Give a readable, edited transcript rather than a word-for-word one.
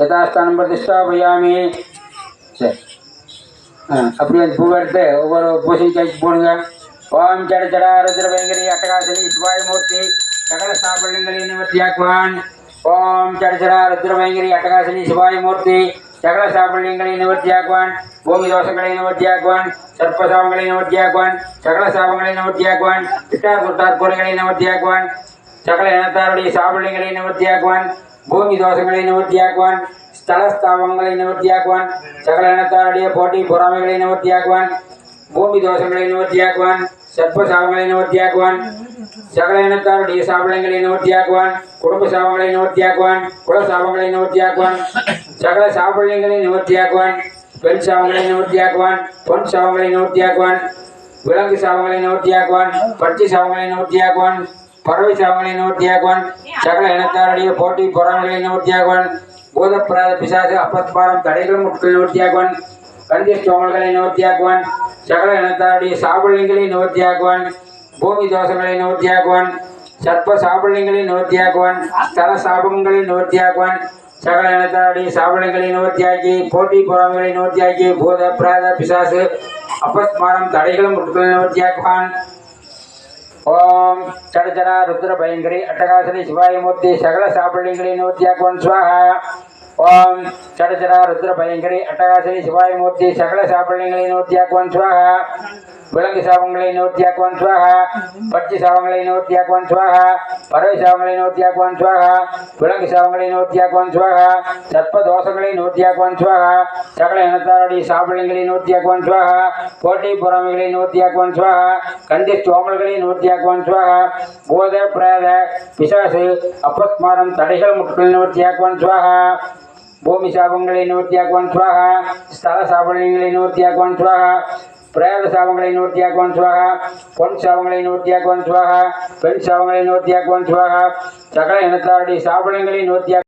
யதாஸ்தானம் பிரதிஷ்டாபயாமி. சரி, அப்படியே அந்த பூவை எடுத்து ஒவ்வொரு பூசணிக்காய்க்கு போடுங்க. ஓம் ஜட ஜடா ருத்ர பயங்கரி அட்டகாசனி சிவாயமூர்த்தி சகல சாபல்யங்களை நிவர்த்தியாக்குவான். ஓம் ஜட ஜடா ருத்ர பயங்கரி அட்டகாசனி சிவாயமூர்த்தி சகல சாபல்யங்களை நிவர்த்தியாக்குவான். பூமி தோஷங்களை நிவர்த்தியாக்குவான். சர்ப்பசாபங்களை நிவர்த்தியாக்குவான். சகல சாபங்களை நிவர்த்தியாக்குவான். விட்டார் குட்டார் கோலைகளை நிவர்த்தியாக்குவான். சகல இனத்தாருடைய சாபல்யங்களை நிவர்த்தியாக்குவான். பூமி தோஷங்களை நிவர்த்தியாக்குவான். ஸ்தலஸ்தாபங்களை நிவர்த்தியாக்குவான். சகல இனத்தாருடைய போட்டி பொறாமைகளை நிவர்த்தியாக்குவான். பூமி தோஷங்களை நிவர்த்தியாக்குவான். சர்ப்பசாபங்களை நிவர்த்தியாக்குவான். சகல இனத்தாருடைய சாபலங்களை நிவர்த்தியாக்குவான். குடும்ப சாபங்களை நிவர்த்தியாக்குவான். குல சாபங்களை நிவர்த்தியாக்குவான். சகல சாபல்யங்களை நிவர்த்தியாக்குவான். பெண் சாபங்களை நிவர்த்தியாக்குவான். பொன் சாபங்களை நிவர்த்தியாக்குவான். விலங்கு சாபங்களை நிவர்த்தியாக்குவான். பட்சி சாபங்களை நிவர்த்தியாக்குவான். பறவை சாபங்களை நிவர்த்தியாக்குவான். சகல இனத்தாருடைய போட்டி பொறாமைகளை நிவர்த்தியாக்குவான். பூத பிராத பிசாசு அப்பத்பாரம் தடைகளும் முட்கள் நிவர்த்தியாக்குவான். கந்திய சோமல்களை நிவர்த்தியாக்குவான். சகல இனத்தாருடைய சாபல்யங்களை நிவர்த்தியாக்குவான். பூமி தோஷங்களை நிவர்த்தியாக்குவான். சர்ப்ப சாபல்யங்களை நிவர்த்தியாக்குவான். ஸ்தல சாபங்களை நிவர்த்தியாக்குவான். சகல இனத்தாருடைய சாபல்யங்களை நிவர்த்தியாக்கி போட்டி பொறாமைகளை நிவர்த்தியாக்கி பூத பிராத பிசாசு அப்பஸ்மாரம் தடைகளும் முட்கள் நிவர்த்தியாக்குவான். ஓம் சடச்சடா ருத்ர பயங்கரி அட்டகாசனி சிவாயமூர்த்தி சகல சாபல்யங்களை நிவர்த்தியாக்குவான். ஸ்வாஹா. ஓம் சடச்சடா ருத்ர பயங்கரி அட்டகாசனி சிவாயமூர்த்தி சகல சாபல்யங்களை நிவர்த்தியாக்குவான். ஸ்வாஹா. விலங்கு சாபங்களை நிவர்த்தியாக்குவான். ஸ்வாஹா. பட்சி சாபங்களை நிவர்த்தியாக்குவான். ஸ்வாஹா. பறவை சாபங்களை நிவர்த்தியாக்குவான். ஸ்வாஹா. விலங்கு சாபங்களை நிவர்த்தியாக்குவான். ஸ்வாஹா. சர்ப்ப தோஷங்களை நிவர்த்தியாக்குவான். ஸ்வாஹா. சகல இனத்தாருடைய சாபல்யங்களை நிவர்த்தியாக்குவான். ஸ்வாஹா. போட்டி பொறாமைகளை நிவர்த்தியாக்குவான். ஸ்வாஹா. கந்தி சோமல்களை நிவர்த்தியாக்குவான். ஸ்வாஹா. பூத பிரேத பிசாசு அப்பஸ்மாரம் தடைகள் முட்கள் நிவர்த்தியாக்குவான். ஸ்வாஹா. பூமி சாபங்களை நிவர்த்தியாக்குவான். ஸ்வாஹா. ஸ்தல சாபல்யங்களை நிவர்த்தியாக்குவான். ஸ்வாஹா. பிரேத சாபங்களை நிவர்த்தியாக்குவான். ஸ்வாஹா. பொன் சாபங்களை நிவர்த்தியாக்குவான். ஸ்வாஹா. பெண் சாபங்களை நிவர்த்தியாக்குவான். ஸ்வாஹா. சகல இனத்தாருடைய சாபலங்களை நிவர்த்தியாக்குவான்.